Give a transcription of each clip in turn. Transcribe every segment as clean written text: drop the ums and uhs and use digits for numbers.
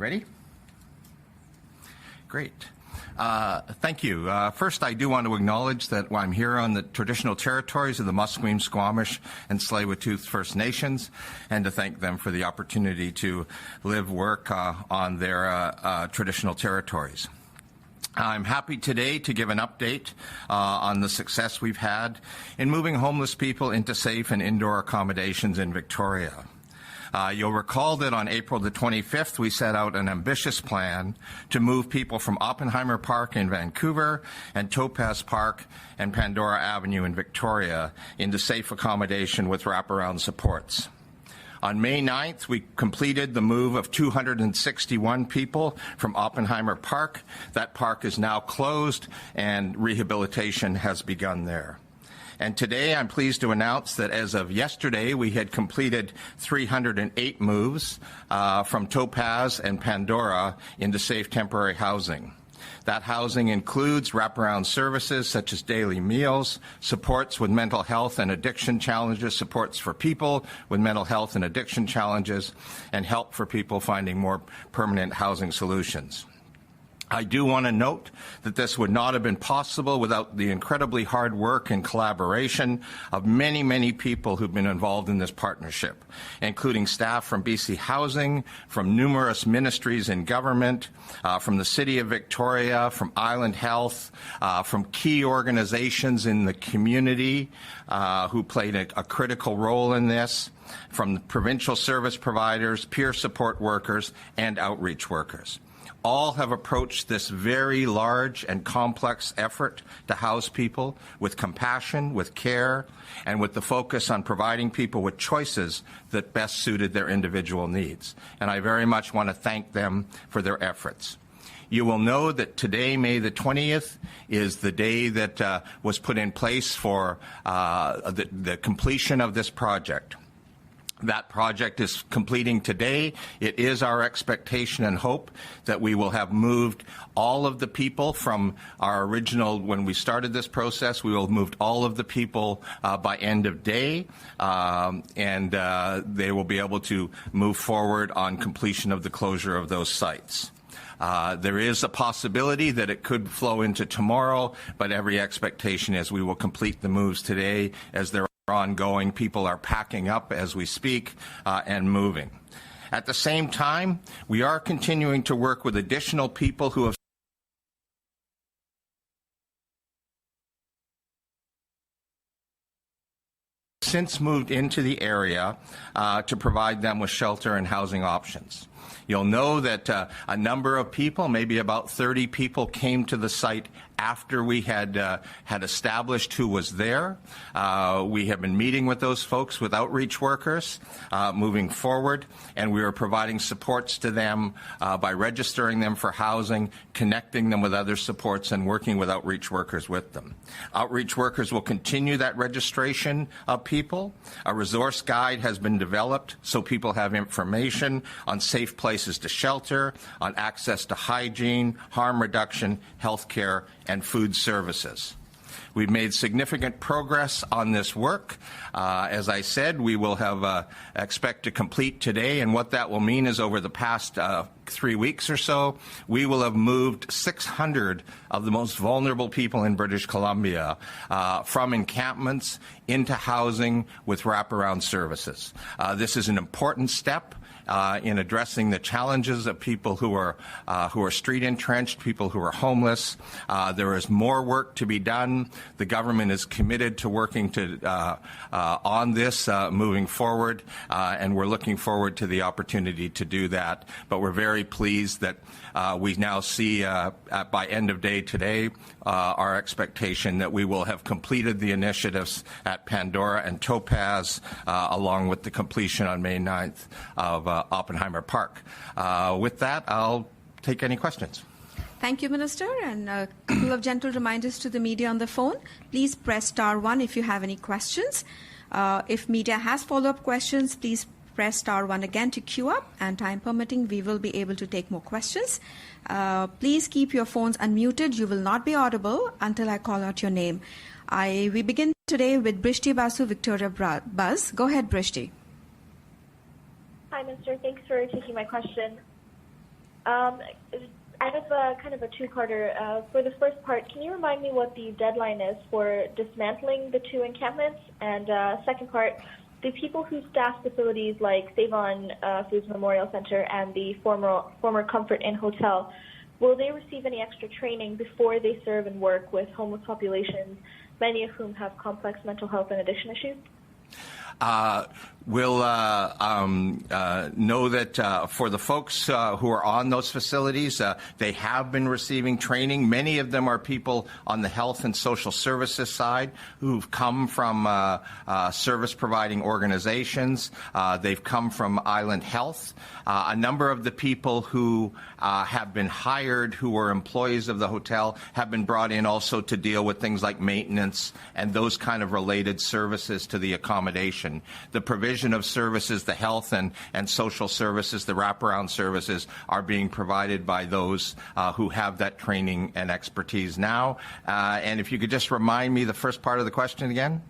ready? Great. Thank you. First, I do want to acknowledge that I'm here on the traditional territories of the Musqueam, Squamish, and Tsleil-Waututh First Nations, and to thank them for the opportunity to live, work on their traditional territories. I'm happy today to give an update on the success we've had in moving homeless people into safe and indoor accommodations in Victoria. You'll recall that on April the 25th, we set out an ambitious plan to move people from Oppenheimer Park in Vancouver and Topaz Park and Pandora Avenue in Victoria into safe accommodation with wraparound supports. On May 9th, we completed the move of 261 people from Oppenheimer Park. That park is now closed and rehabilitation has begun there. And today I'm pleased to announce that as of yesterday, we had completed 308 moves from Topaz and Pandora into safe temporary housing. That housing includes wraparound services such as daily meals, supports with mental health and addiction challenges, supports for people with mental health and addiction challenges, and help for people finding more permanent housing solutions. I do want to note that this would not have been possible without the incredibly hard work and collaboration of many, many people who've been involved in this partnership, including staff from BC Housing, from numerous ministries in government, from the City of Victoria, from Island Health, from key organizations in the community who played a critical role in this, from the provincial service providers, peer support workers, and outreach workers. All have approached this very large and complex effort to house people with compassion, with care, and with the focus on providing people with choices that best suited their individual needs. And I very much want to thank them for their efforts. You will know that today, May the 20th, is the day that was put in place for the completion of this project. That project is completing today. It is our expectation and hope that we will have moved all of the people from our original, when we started this process, we will have moved all of the people by end of day, and they will be able to move forward on completion of the closure of those sites. There is a possibility that it could flow into tomorrow, but every expectation is we will complete the moves today as they're ongoing. People are packing up as we speak and moving. At the same time, we are continuing to work with additional people who have since moved into the area to provide them with shelter and housing options. You'll know that a number of people, maybe about 30 people, came to the site after we had established who was there. We have been meeting with those folks, with outreach workers, moving forward, and we are providing supports to them by registering them for housing, connecting them with other supports, and working with outreach workers with them. Outreach workers will continue that registration of people. A resource guide has been developed so people have information on safe places to shelter, on access to hygiene, harm reduction, health care, and food services. We've made significant progress on this work. As I said, we will have expect to complete today, and what that will mean is over the past 3 weeks or so, we will have moved 600 of the most vulnerable people in British Columbia from encampments into housing with wraparound services. This is an important step in addressing the challenges of people who are street entrenched, people who are homeless. There is more work to be done. The government is committed to working on this moving forward, and we're looking forward to the opportunity to do that. But we're very pleased that we now see by end of day today our expectation that we will have completed the initiatives at Pandora and Topaz along with the completion on May 9th of Oppenheimer Park. With that, I'll take any questions. Thank you, Minister. And a couple of gentle reminders to the media on the phone. Please press *1 if you have any questions. If media has follow-up questions, please press *1 again to queue up, and time permitting, we will be able to take more questions. Please keep your phones unmuted. You will not be audible until I call out your name. We begin today with Brishti Basu, Victoria Buzz. Go ahead, Brishti. Hi, Minister. Thanks for taking my question. I have kind of a two-parter. For the first part, can you remind me what the deadline is for dismantling the two encampments? And second part, the people who staff facilities like Save-On Foods Memorial Center and the former Comfort Inn Hotel, will they receive any extra training before they serve and work with homeless populations, many of whom have complex mental health and addiction issues? We'll know that for the folks who are on those facilities, they have been receiving training. Many of them are people on the health and social services side who've come from service-providing organizations. They've come from Island Health. A number of the people who have been hired, who were employees of the hotel, have been brought in also to deal with things like maintenance and those kind of related services to the accommodation. The provision of services, the health and social services, the wraparound services are being provided by those who have that training and expertise now. And if you could just remind me the first part of the question again.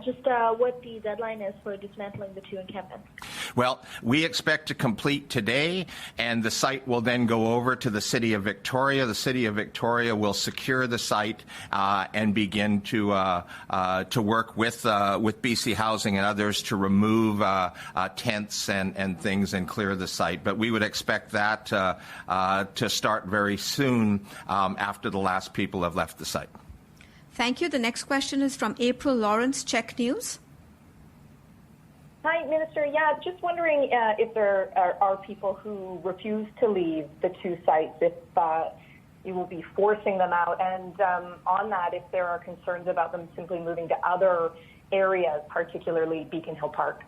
Just what the deadline is for dismantling the two encampments. Well, we expect to complete today, and the site will then go over to the City of Victoria. The City of Victoria will secure the site and begin to work with BC Housing and others to remove tents and things and clear the site. But we would expect that to start very soon after the last people have left the site. Thank you. The next question is from April Lawrence, Czech News. Hi, Minister. Yeah, just wondering if there are people who refuse to leave the two sites, if you will be forcing them out, and on that, if there are concerns about them simply moving to other areas, particularly Beacon Hill Park.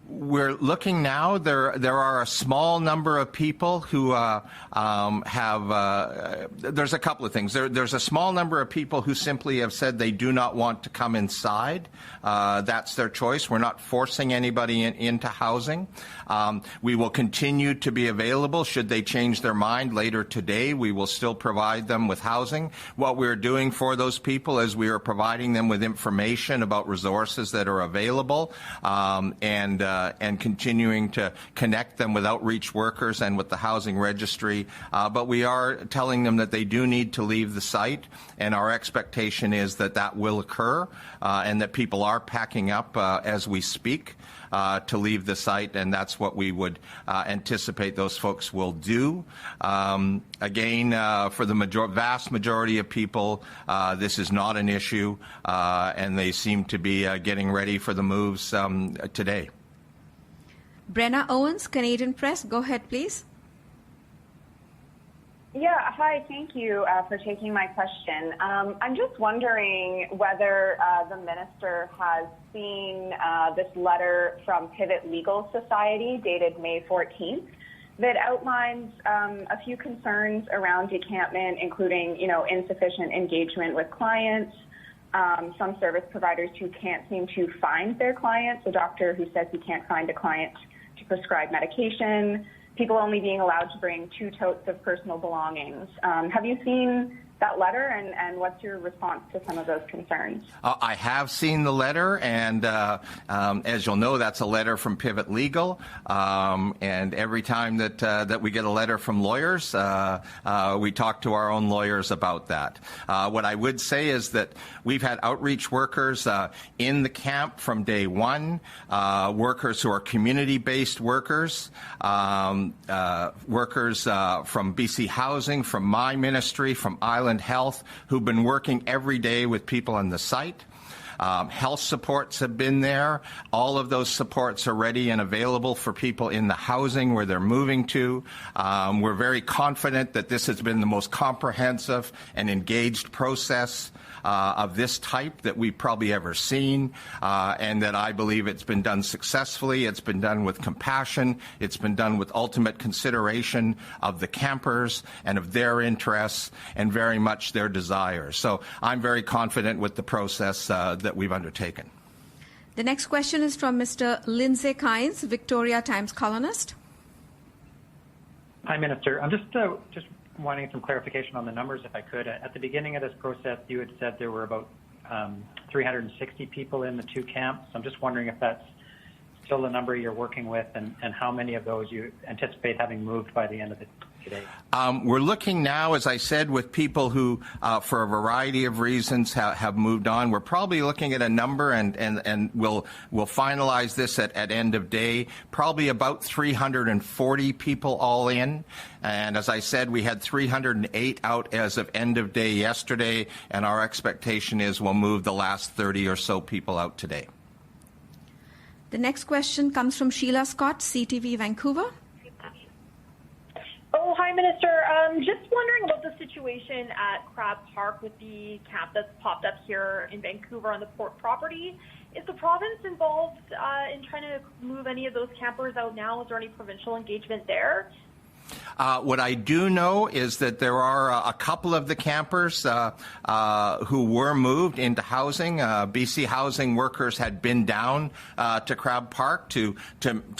We're looking now. There are a small number of people who have. There's a couple of things. There's a small number of people who simply have said they do not want to come inside. That's their choice. We're not forcing anybody into housing. We will continue to be available should they change their mind later today. We will still provide them with housing. What we're doing for those people is we are providing them with information about resources that are available and continuing to connect them with outreach workers and with the housing registry. But we are telling them that they do need to leave the site, and our expectation is that that will occur and that people are packing up as we speak to leave the site, and that's what we would anticipate those folks will do. Again, for the vast majority of people, this is not an issue, and they seem to be getting ready for the moves today. Brenna Owens, Canadian Press. Go ahead, please. Yeah, hi, thank you for taking my question. I'm just wondering whether the minister has seen this letter from Pivot Legal Society dated May 14th that outlines a few concerns around decampment, including, insufficient engagement with clients, some service providers who can't seem to find their clients, a doctor who says he can't find a client to prescribe medication, people only being allowed to bring 2 totes of personal belongings. Have you seen that letter, and what's your response to some of those concerns? I have seen the letter, and as you'll know, that's a letter from Pivot Legal. And every time that we get a letter from lawyers, we talk to our own lawyers about that. What I would say is that we've had outreach workers in the camp from day one, workers who are community-based workers, workers from BC Housing, from my ministry, from Island Health, who've been working every day with people on the site. Health supports have been there. All of those supports are ready and available for people in the housing where they're moving to. We're very confident that this has been the most comprehensive and engaged process of this type that we've probably ever seen, and that I believe it's been done successfully. It's been done with compassion. It's been done with ultimate consideration of the campers and of their interests and very much their desires. So I'm very confident with the process that we've undertaken. The next question is from Mr. Lindsay Kynes, Victoria Times columnist. Hi, Minister. I'm just wanting some clarification on the numbers, if I could. At the beginning of this process, you had said there were about 360 people in the 2 camps. I'm just wondering if that's still the number you're working with, and how many of those you anticipate having moved by the end of the day? We're looking now, as I said, with people who, for a variety of reasons, have moved on. We're probably looking at a number, and we'll finalize this at end of day, probably about 340 people all in. And as I said, we had 308 out as of end of day yesterday, and our expectation is we'll move the last 30 or so people out today. The next question comes from Sheila Scott, CTV Vancouver. Oh, hi, Minister. Just wondering about the situation at Crab Park with the camp that's popped up here in Vancouver on the port property. Is the province involved in trying to move any of those campers out now? Is there any provincial engagement there? What I do know is that there are a couple of the campers who were moved into housing. BC Housing workers had been down to Crab Park to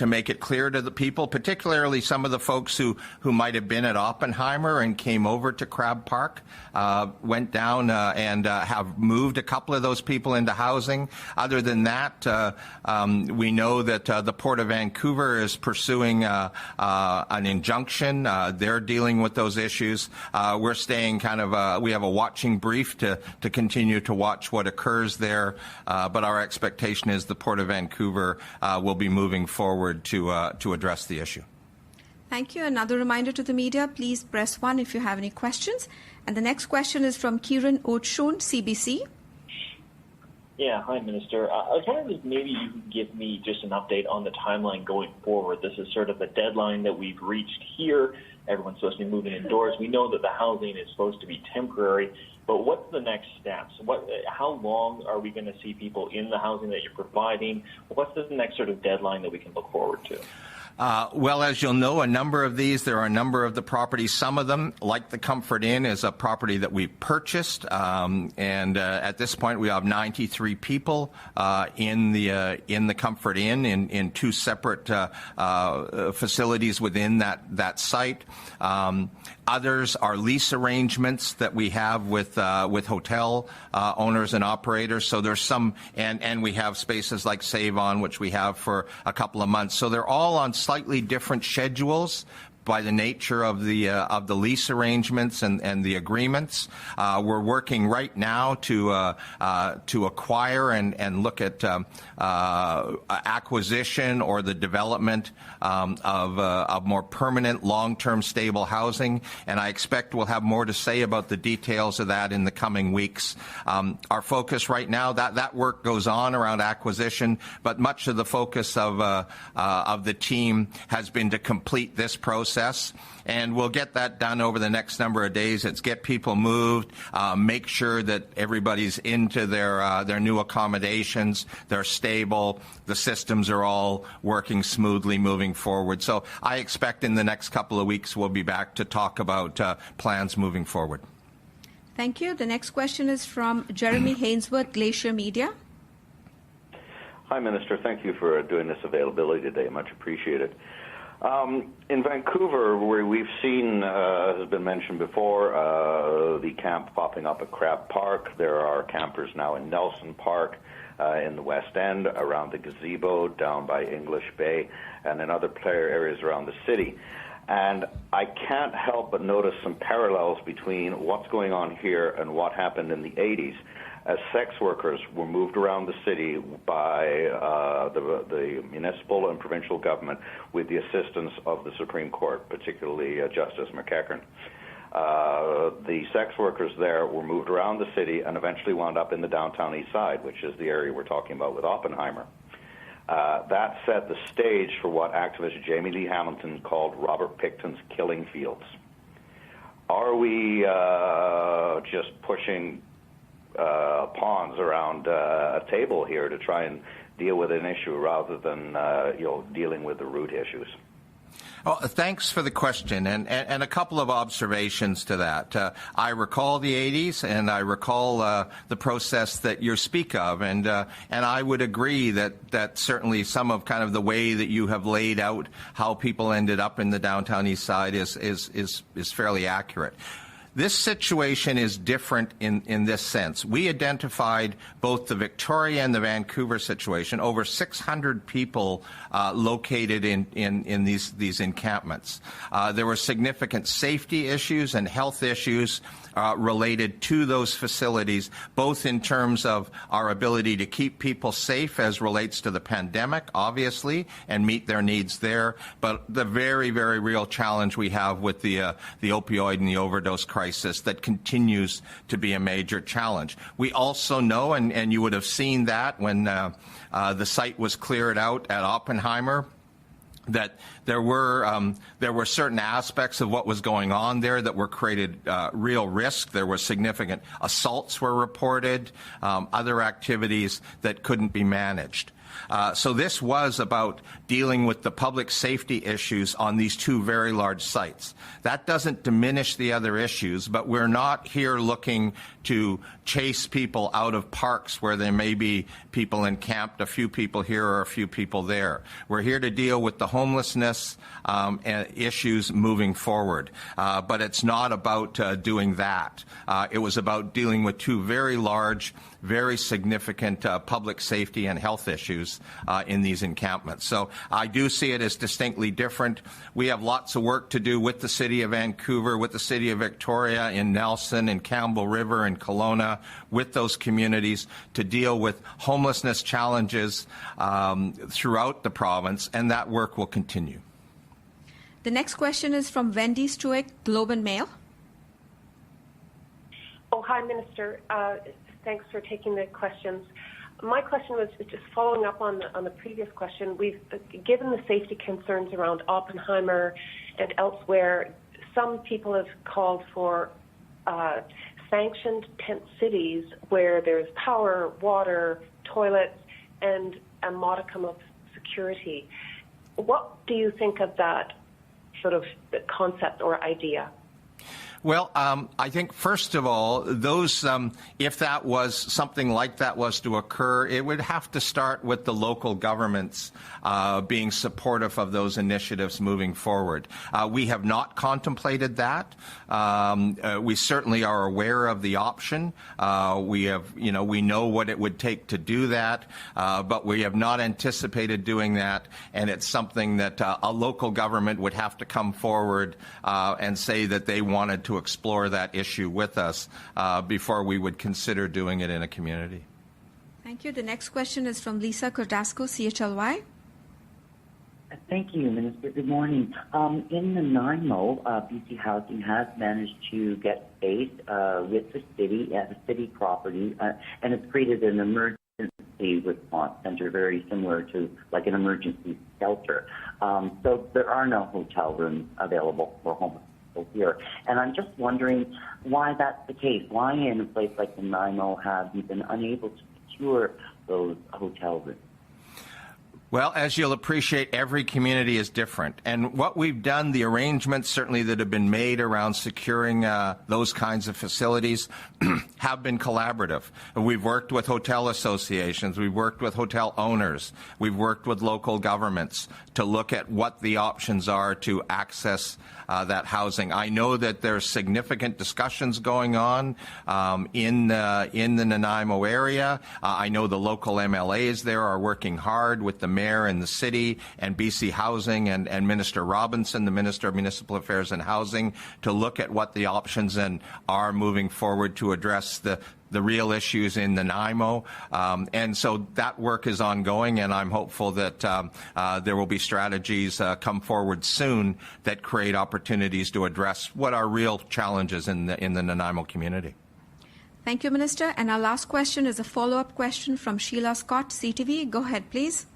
make it clear to the people, particularly some of the folks who might have been at Oppenheimer and came over to Crab Park, went down and have moved a couple of those people into housing. Other than that, we know that the Port of Vancouver is pursuing an injunction. They're dealing with those issues. We're staying we have a watching brief to continue to watch what occurs there. But our expectation is the Port of Vancouver will be moving forward to address the issue. Thank you. Another reminder to the media, please press 1 if you have any questions. And the next question is from Kieran Oatshone, CBC. Yeah, hi, Minister. I was wondering if maybe you could give me just an update on the timeline going forward. This is sort of a deadline that we've reached here. Everyone's supposed to be moving indoors. We know that the housing is supposed to be temporary, but what's the next steps? How long are we going to see people in the housing that you're providing? What's the next sort of deadline that we can look forward to? Well, as you'll know, there are a number of the properties. Some of them, like the Comfort Inn, is a property that we've purchased. And at this point, we have 93 people in the Comfort Inn in 2 separate facilities within that site. Others are lease arrangements that we have with hotel owners and operators. So there's some, and we have spaces like Save On, which we have for a couple of months. So they're all on slightly different schedules by the nature of the lease arrangements and the agreements. We're working right now to acquire and look at acquisition or the development of more permanent, long-term, stable housing. And I expect we'll have more to say about the details of that in the coming weeks. Our focus right now, that work goes on around acquisition, but much of the focus of the team has been to complete this process. And we'll get that done over the next number of days. It's get people moved, make sure that everybody's into their new accommodations, they're stable, the systems are all working smoothly moving forward. So I expect in the next couple of weeks we'll be back to talk about plans moving forward. Thank you. The next question is from Jeremy Hainsworth, Glacier Media. Hi, Minister. Thank you for doing this availability today. Much appreciated. In Vancouver, where we've seen, has been mentioned before, the camp popping up at Crab Park. There are campers now in Nelson Park, in the West End, around the gazebo, down by English Bay, and in other areas around the city. And I can't help but notice some parallels between what's going on here and what happened in the 80s. As sex workers were moved around the city by the municipal and provincial government with the assistance of the Supreme Court, particularly Justice McEachern. The sex workers there were moved around the city and eventually wound up in the downtown east side, which is the area we're talking about with Oppenheimer. That set the stage for what activist Jamie Lee Hamilton called Robert Picton's killing fields. Are we just pushing pawns around a table here to try and deal with an issue rather than dealing with the root issues? Well, thanks for the question, and a couple of observations to that. I recall the 80s, and I recall the process that you speak of, and I would agree that certainly some of kind of the way that you have laid out how people ended up in the downtown east side is fairly accurate. This situation is different in this sense. We identified both the Victoria and the Vancouver situation, over 600 people located in these encampments. There were significant safety issues and health issues related to those facilities, both in terms of our ability to keep people safe as relates to the pandemic, obviously, and meet their needs there, but the very, very real challenge we have with the opioid and the overdose crisis that continues to be a major challenge. We also know, and you would have seen that when the site was cleared out at Oppenheimer, that there were certain aspects of what was going on there that were created real risk. There were significant assaults were reported, other activities that couldn't be managed. So this was about dealing with the public safety issues on these two very large sites. That doesn't diminish the other issues, but we're not here looking to chase people out of parks where there may be people encamped, a few people here or a few people there. We're here to deal with the homelessness issues moving forward. But it's not about doing that. It was about dealing with two very large, very significant public safety and health issues in these encampments. So I do see it as distinctly different. We have lots of work to do with the City of Vancouver, with the City of Victoria, in Nelson, in Campbell River, in Kelowna, with those communities to deal with homelessness challenges throughout the province, and that work will continue. The next question is from Wendy Stuick, Globe and Mail. Oh, hi, Minister. Thanks for taking the questions. My question was just following up on the previous question. We've given the safety concerns around Oppenheimer and elsewhere. Some people have called for sanctioned tent cities where there's power, water, toilets, and a modicum of security. What do you think of that sort of concept or idea? Well, I think, first of all, those, if that was something like that was to occur, it would have to start with the local governments being supportive of those initiatives moving forward. We have not contemplated that. We certainly are aware of the option. We know what it would take to do that, but we have not anticipated doing that, and it's something that a local government would have to come forward and say that they wanted to explore that issue with us before we would consider doing it in a community. Thank you. The next question is from Lisa Cordasco, CHLY. Thank you, Minister. Good morning. In Nanaimo, BC Housing has managed to get space with the city as a city property, and it's created an emergency response center very similar to like an emergency shelter. So there are no hotel rooms available for homeless people here. And I'm just wondering why that's the case. Why in a place like Nanaimo have you been unable to secure those hotel rooms? Well, as you'll appreciate, every community is different. And what we've done, the arrangements certainly that have been made around securing those kinds of facilities have been collaborative. We've worked with hotel associations. We've worked with hotel owners. We've worked with local governments to look at what the options are to access that housing. I know that there's significant discussions going on in the Nanaimo area. I know the local MLAs there are working hard with the mayor and the city and BC Housing and Minister Robinson, the Minister of Municipal Affairs and Housing, to look at what the options are moving forward to address the real issues in Nanaimo. And so that work is ongoing, and I'm hopeful that there will be strategies come forward soon that create opportunities to address what are real challenges in the Nanaimo community. Thank you, Minister. And our last question is a follow-up question from Sheila Scott, CTV. Go ahead, please.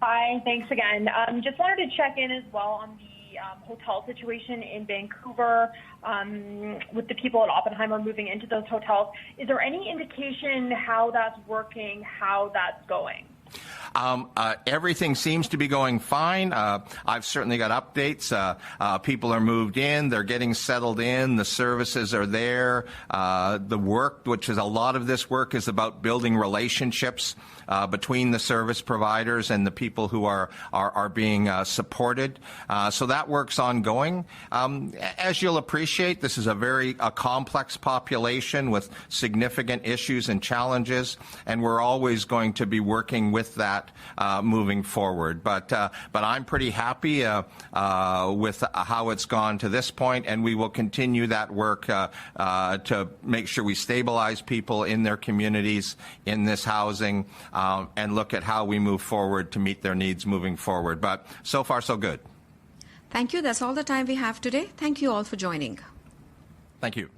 Hi, thanks again. Just wanted to check in as well on the hotel situation in Vancouver with the people at Oppenheimer moving into those hotels. Is there any indication how that's working, how that's going? Everything seems to be going fine. I've certainly got updates. People are moved in. They're getting settled in. The services are there. The work, which is a lot of this work, is about building relationships between the service providers and the people who are being supported. So that work's ongoing. As you'll appreciate, this is a very complex population with significant issues and challenges, and we're always going to be working with that moving forward. But I'm pretty happy with how it's gone to this point, and we will continue that work to make sure we stabilize people in their communities in this housing and look at how we move forward to meet their needs moving forward. But so far, so good. Thank you. That's all the time we have today. Thank you all for joining. Thank you.